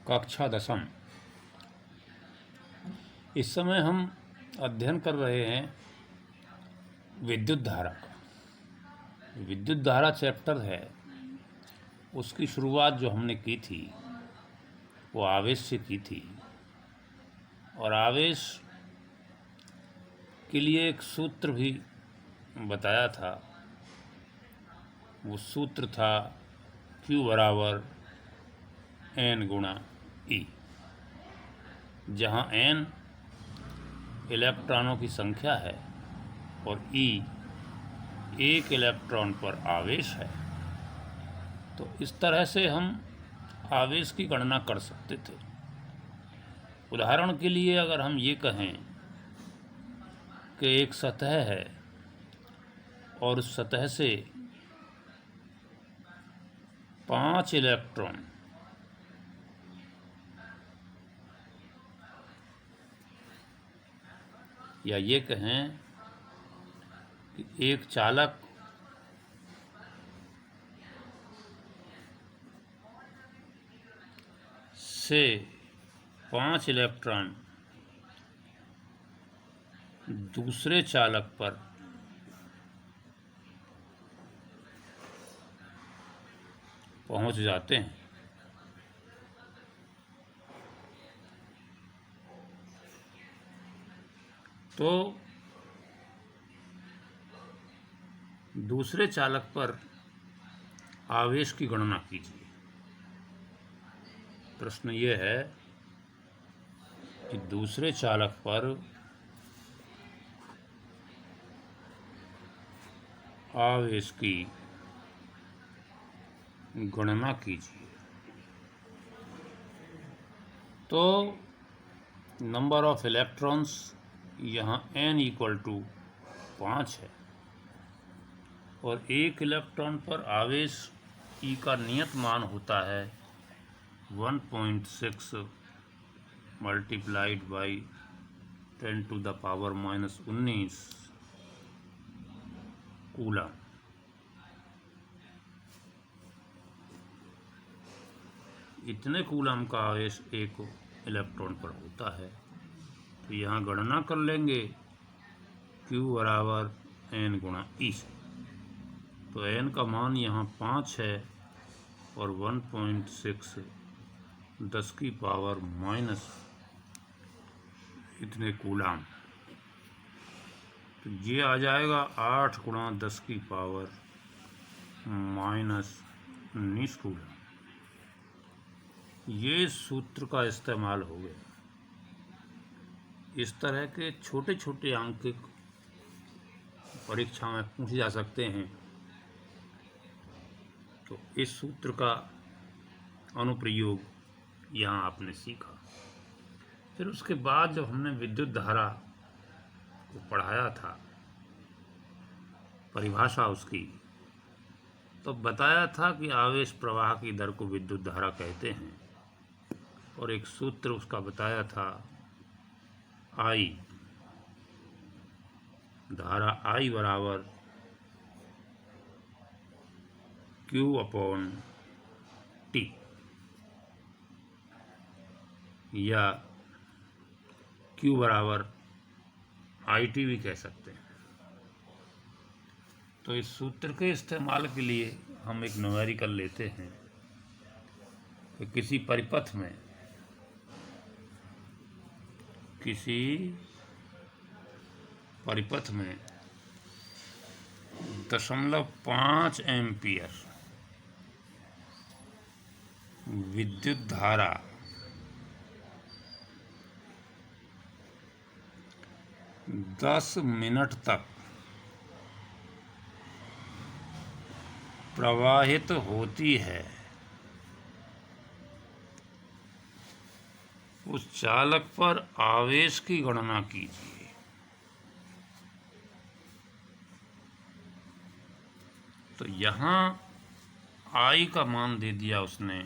कक्षा 10। इस समय हम अध्ययन कर रहे हैं विद्युत धारा का। विद्युत धारा चैप्टर है, उसकी शुरुआत जो हमने की थी वो आवेश से की थी, और आवेश के लिए एक सूत्र भी बताया था। वो सूत्र था Q बराबर N गुणा E, जहाँ N इलेक्ट्रॉनों की संख्या है और E एक इलेक्ट्रॉन पर आवेश है। तो इस तरह से हम आवेश की गणना कर सकते थे। उदाहरण के लिए अगर हम ये कहें कि एक सतह है और उस सतह से 5 इलेक्ट्रॉन या ये कहें कि एक चालक से 5 इलेक्ट्रॉन दूसरे चालक पर पहुंच जाते हैं, तो दूसरे चालक पर आवेश की गणना कीजिए। प्रश्न ये है कि दूसरे चालक पर आवेश की गणना कीजिए। तो नंबर ऑफ इलेक्ट्रॉन्स यहाँ n = 5 है, और एक इलेक्ट्रॉन पर आवेश E का नियत मान होता है 1.6 मल्टीप्लाइड बाई 10⁻⁻19 कूलम। इतने कूलम का आवेश एक इलेक्ट्रॉन पर होता है। तो यहाँ गणना कर लेंगे Q बराबर N गुणा E से। तो N का मान यहाँ 5 है और 1.6 10⁻⁻⁻ इतने कूलम। तो ये आ जाएगा 8 गुणा 10⁻⁻19 कूलम। ये सूत्र का इस्तेमाल हो गया। इस तरह के छोटे छोटे अंक परीक्षा में पूछे जा सकते हैं। तो इस सूत्र का अनुप्रयोग यहाँ आपने सीखा। फिर उसके बाद जब हमने विद्युत धारा को पढ़ाया था, परिभाषा उसकी, तो बताया था कि आवेश प्रवाह की दर को विद्युत धारा कहते हैं, और एक सूत्र उसका बताया था I, धारा I बराबर Q/T, या Q बराबर IT भी कह सकते हैं। तो इस सूत्र के इस्तेमाल के लिए हम एक न्यूमेरिकल लेते हैं कि किसी परिपथ में 0.5 एम्पियर विद्युत धारा दस मिनट तक प्रवाहित होती है, उस चालक पर आवेश की गणना कीजिए। तो यहाँ I का मान दे दिया उसने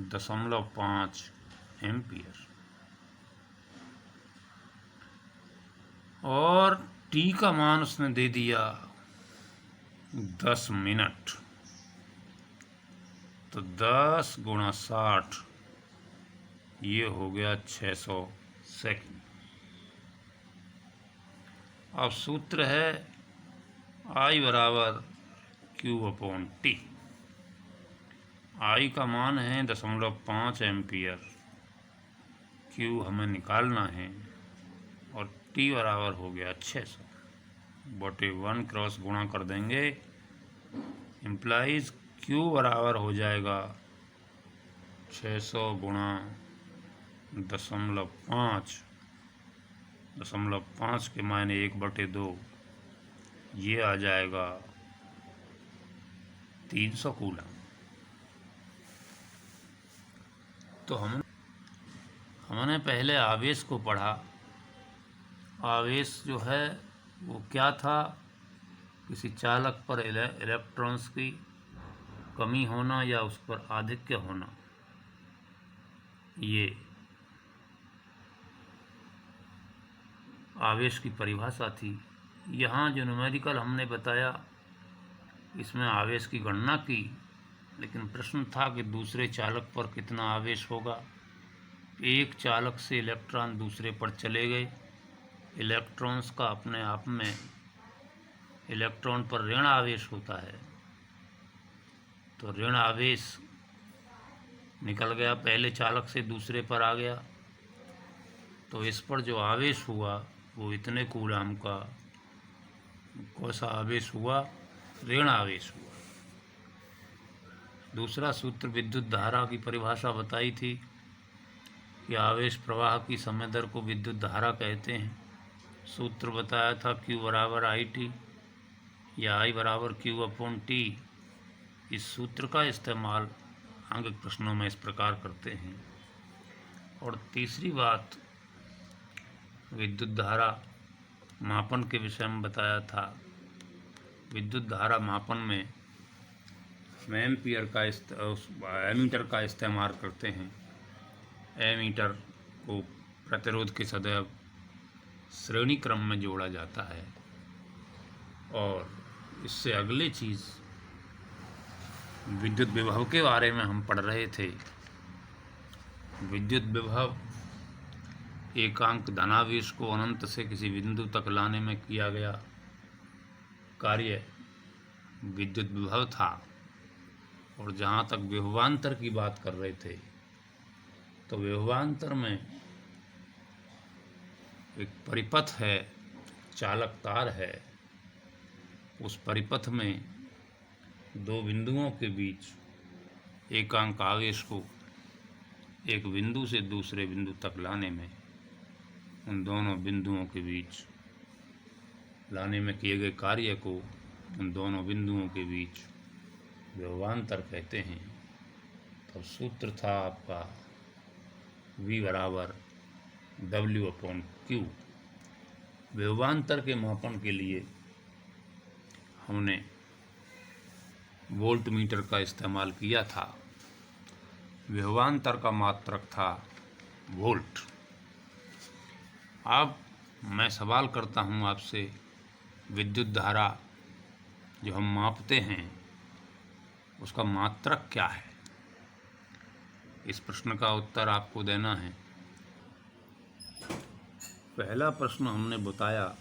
0.5 एम्पियर, और T का मान उसने दे दिया 10 मिनट। तो 10 × 60 ये हो गया 600 सेकंड। अब सूत्र है I बराबर Q/T। I का मान है 0.5 एम्पियर, Q हमें निकालना है, और T बराबर हो गया 600/1 क्रॉस गुणा कर देंगे, इम्प्लाइज Q बराबर हो जाएगा 600 गुणा 0.5, 0.5 के मायने 1/2, ये आ जाएगा 300 कूलम। तो हमने पहले आवेश को पढ़ा। आवेश जो है वो क्या था, किसी चालक पर इलेक्ट्रॉन्स की कमी होना या उस पर आधिक्य होना, ये आवेश की परिभाषा थी। यहाँ जो न्यूमेरिकल हमने बताया, इसमें आवेश की गणना की, लेकिन प्रश्न था कि दूसरे चालक पर कितना आवेश होगा। एक चालक से इलेक्ट्रॉन दूसरे पर चले गए, इलेक्ट्रॉन्स का अपने आप में इलेक्ट्रॉन पर ऋण आवेश होता है, तो ऋण आवेश निकल गया, पहले चालक से दूसरे पर आ गया, तो इस पर जो आवेश हुआ वो इतने कूलम का कौसा आवेश हुआ, ऋण आवेश हुआ। दूसरा सूत्र विद्युत धारा की परिभाषा बताई थी कि आवेश प्रवाह की समय दर को विद्युत धारा कहते हैं। सूत्र बताया था Q बराबर IT या I बराबर Q/T। इस सूत्र का इस्तेमाल अंक प्रश्नों में इस प्रकार करते हैं। और तीसरी बात, विद्युत धारा मापन के विषय में बताया था। विद्युत धारा मापन में हम एमीटर का इस्तेमाल करते हैं। एमीटर को प्रतिरोध के सदैव श्रेणी क्रम में जोड़ा जाता है। और इससे अगली चीज़, विद्युत विभव के बारे में हम पढ़ रहे थे। विद्युत विभव एकांक धनावेश को अनंत से किसी बिंदु तक लाने में किया गया कार्य विद्युत विभव था। और जहाँ तक विभवांतर की बात कर रहे थे, तो विभवांतर में एक परिपथ है, चालक तार है, उस परिपथ में दो बिंदुओं के बीच एकांक आवेश को एक बिंदु से दूसरे बिंदु तक लाने में, उन दोनों बिंदुओं के बीच लाने में किए गए कार्य को उन दोनों बिंदुओं के बीच विभवांतर कहते हैं। तो सूत्र था आपका V बराबर W/Q। विभवांतर के मापन के लिए हमने वोल्ट मीटर का इस्तेमाल किया था। विभवांतर का मात्रक था वोल्ट। अब मैं सवाल करता हूं आपसे, विद्युत धारा जो हम मापते हैं उसका मात्रक क्या है? इस प्रश्न का उत्तर आपको देना है। पहला प्रश्न हमने बताया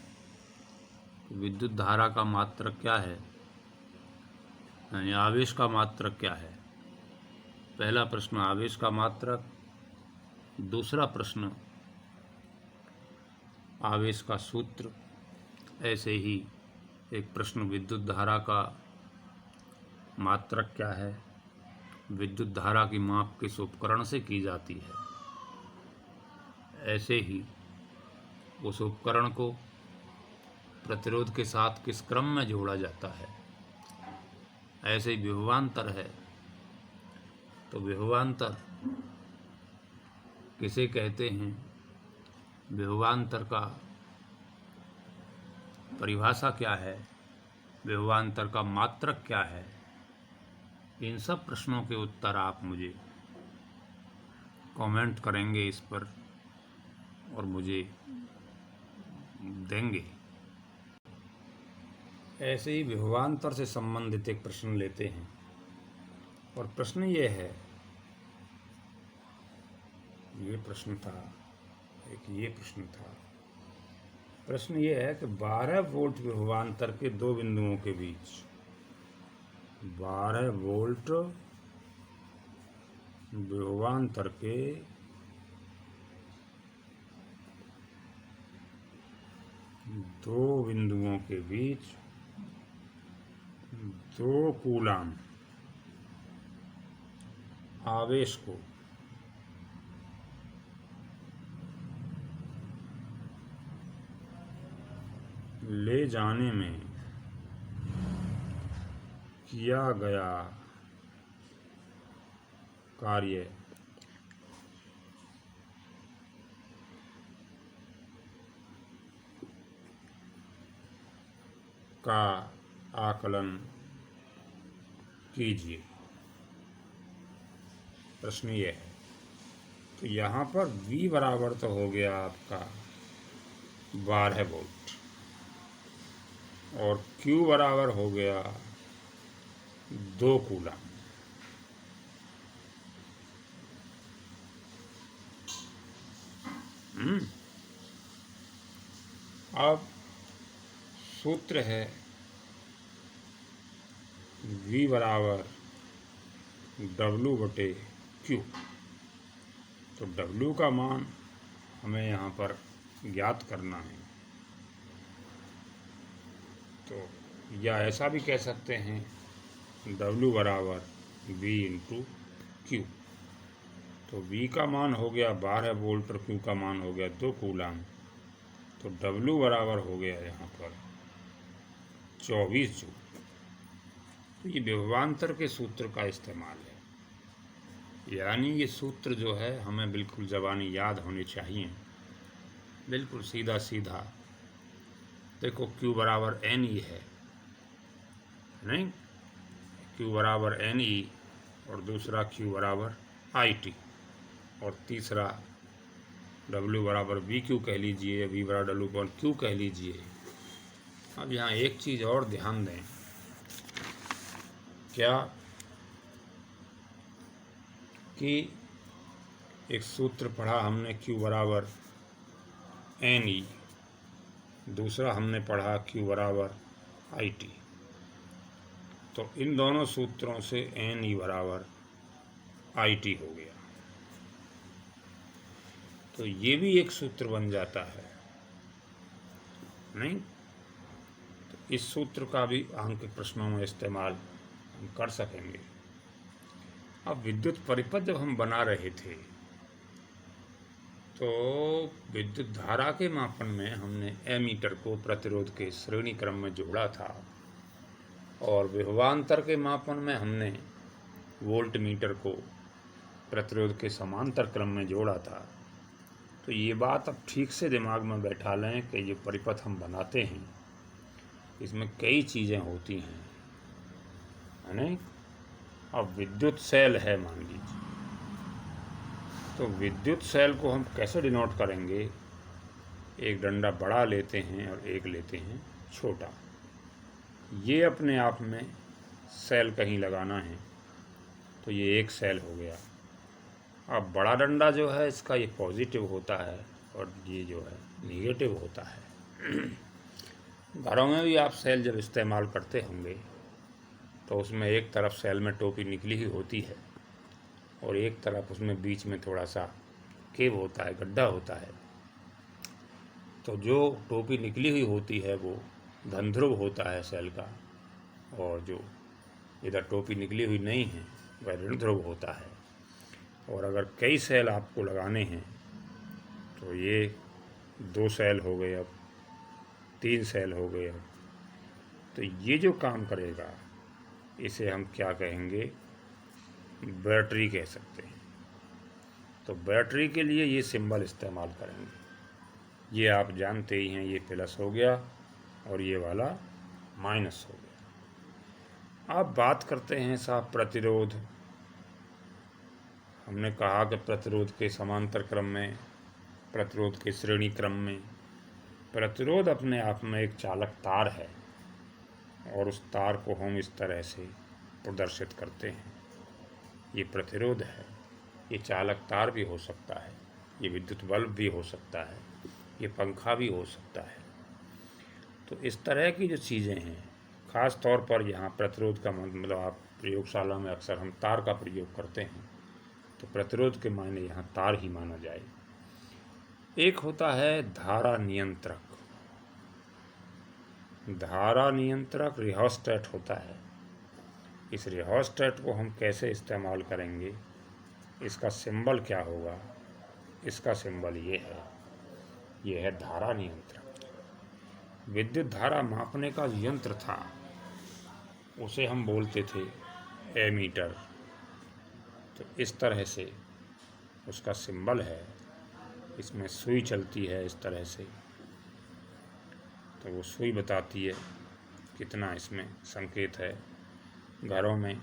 कि विद्युत धारा का मात्रक क्या है, यानी आवेश का मात्रक क्या है। पहला प्रश्न आवेश का मात्रक, दूसरा प्रश्न आवेश का सूत्र, ऐसे ही एक प्रश्न विद्युत धारा का मात्रक क्या है, विद्युत धारा की माप किस उपकरण से की जाती है, ऐसे ही उस उपकरण को प्रतिरोध के साथ किस क्रम में जोड़ा जाता है। ऐसे ही विभवांतर है, तो विभवांतर किसे कहते हैं, विभवांतर का परिभाषा क्या है, विभवांतर का मात्रक क्या है। इन सब प्रश्नों के उत्तर आप मुझे कमेंट करेंगे इस पर और मुझे देंगे। ऐसे ही विभवांतर से संबंधित एक प्रश्न लेते हैं, और प्रश्न ये है, ये प्रश्न था, एक ये प्रश्न था। प्रश्न ये है कि 12 वोल्ट विभवांतर के दो बिंदुओं के बीच 12 वोल्ट विभवांतर के दो बिंदुओं के बीच 2 कूलाम आवेश को ले जाने में किया गया कार्य का आकलन कीजिए। प्रश्न ये है, तो यहाँ पर V बराबर तो हो गया आपका 12 वोल्ट और Q बराबर हो गया 2 कूलाम। अब सूत्र है V बराबर W/Q। तो W का मान हमें यहाँ पर ज्ञात करना है। तो या ऐसा भी कह सकते हैं W बराबर V/Q। तो V का मान हो गया 12 वोल्ट और Q का मान हो गया 2 कूलाम। तो W बराबर हो गया यहाँ पर 24 जूल। तो ये विभवांतर के सूत्र का इस्तेमाल है, यानी ये सूत्र जो है हमें बिल्कुल ज़बानी याद होने चाहिए, बिल्कुल सीधा सीधा। देखो Q बराबर NE है, नहीं, Q बराबर NE और दूसरा Q बराबर IT और तीसरा W बराबर VQ कह लीजिए, V बराबर W/Q कह लीजिए। अब यहाँ एक चीज़ और ध्यान दें, क्या कि एक सूत्र पढ़ा हमने Q बराबर NE, दूसरा हमने पढ़ा Q बराबर IT। तो इन दोनों सूत्रों से NE बराबर IT हो गया। तो ये भी एक सूत्र बन जाता है, नहीं? तो इस सूत्र का भी अंक प्रश्नों में इस्तेमाल हम कर सकेंगे। अब विद्युत परिपथ जब हम बना रहे थे तो विद्युत धारा के मापन में हमने एमीटर को प्रतिरोध के श्रेणी क्रम में जोड़ा था और विभवांतर के मापन में हमने वोल्ट मीटर को प्रतिरोध के समांतर क्रम में जोड़ा था। तो ये बात अब ठीक से दिमाग में बैठा लें कि जो परिपथ हम बनाते हैं इसमें कई चीज़ें होती हैं, है नहीं? अब विद्युत सेल है मान लीजिए, तो विद्युत सेल को हम कैसे डिनोट करेंगे? एक डंडा बड़ा लेते हैं और एक लेते हैं छोटा। ये अपने आप में सेल कहीं लगाना है तो ये एक सेल हो गया। अब बड़ा डंडा जो है इसका ये पॉजिटिव होता है और ये जो है निगेटिव होता है। घरों में भी आप सेल जब इस्तेमाल करते होंगे तो उसमें एक तरफ सेल में टोपी निकली ही होती है और एक तरफ उसमें बीच में थोड़ा सा केव होता है, गड्ढा होता है। तो जो टोपी निकली हुई होती है वो धन ध्रुव होता है सेल का, और जो इधर टोपी निकली हुई नहीं है वह ऋण ध्रुव होता है। और अगर कई सेल आपको लगाने हैं तो ये 2 सेल हो गए, अब 3 सेल हो गए। अब तो ये जो काम करेगा इसे हम क्या कहेंगे? बैटरी कह सकते हैं। तो बैटरी के लिए ये सिंबल इस्तेमाल करेंगे। ये आप जानते ही हैं, ये प्लस हो गया और ये वाला माइनस हो गया। अब बात करते हैं साहब प्रतिरोध। हमने कहा कि प्रतिरोध के समांतर क्रम में, प्रतिरोध के श्रेणी क्रम में। प्रतिरोध अपने आप में एक चालक तार है और उस तार को हम इस तरह से प्रदर्शित करते हैं। ये प्रतिरोध है, ये चालक तार भी हो सकता है। ये विद्युत बल्ब भी हो सकता है, ये पंखा भी हो सकता है। तो इस तरह की जो चीज़ें हैं, ख़ास तौर पर यहाँ प्रतिरोध का मतलब आप प्रयोगशाला में अक्सर हम तार का प्रयोग करते हैं, तो प्रतिरोध के मायने यहाँ तार ही माना जाए। एक होता है धारा नियंत्रक। धारा नियंत्रक रिहोस्टेट होता है। इस रिहोस्टेट को हम कैसे इस्तेमाल करेंगे, इसका सिंबल क्या होगा? इसका सिंबल ये है धारा नियंत्रक। विद्युत धारा मापने का यंत्र था, उसे हम बोलते थे एमीटर। तो इस तरह से उसका सिंबल है, इसमें सुई चलती है इस तरह से, तो वो सुई बताती है कितना इसमें संकेत है। घरों में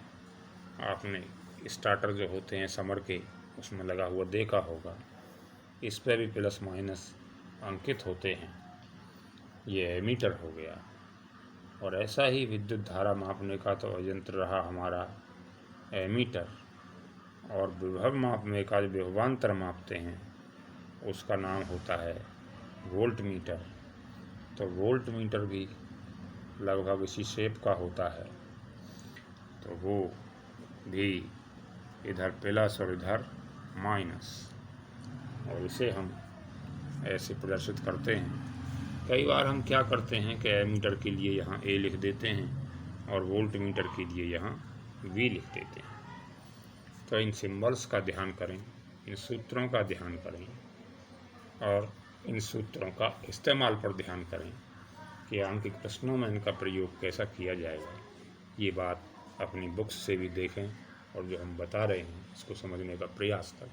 आपने स्टार्टर जो होते हैं समर के, उसमें लगा हुआ देखा होगा, इस पर भी प्लस माइनस अंकित होते हैं। ये एमीटर हो गया। और ऐसा ही विद्युत धारा मापने का तो यंत्र रहा हमारा एमीटर। और विभव मापने का जो विभवांतर मापते हैं उसका नाम होता है वोल्ट मीटर। तो वोल्ट मीटर भी लगभग इसी शेप का होता है, तो वो भी इधर प्लस और इधर माइनस, और इसे हम ऐसे प्रदर्शित करते हैं। कई बार हम क्या करते हैं कि एमीटर के लिए यहाँ ए लिख देते हैं और वोल्ट मीटर के लिए यहाँ वी लिख देते हैं। तो इन सिंबल्स का ध्यान करें, इन सूत्रों का ध्यान करें और इन सूत्रों का इस्तेमाल पर ध्यान करें कि आंकिक प्रश्नों में इनका प्रयोग कैसा किया जाएगा। ये बात अपनी बुक्स से भी देखें और जो हम बता रहे हैं इसको समझने का प्रयास करें।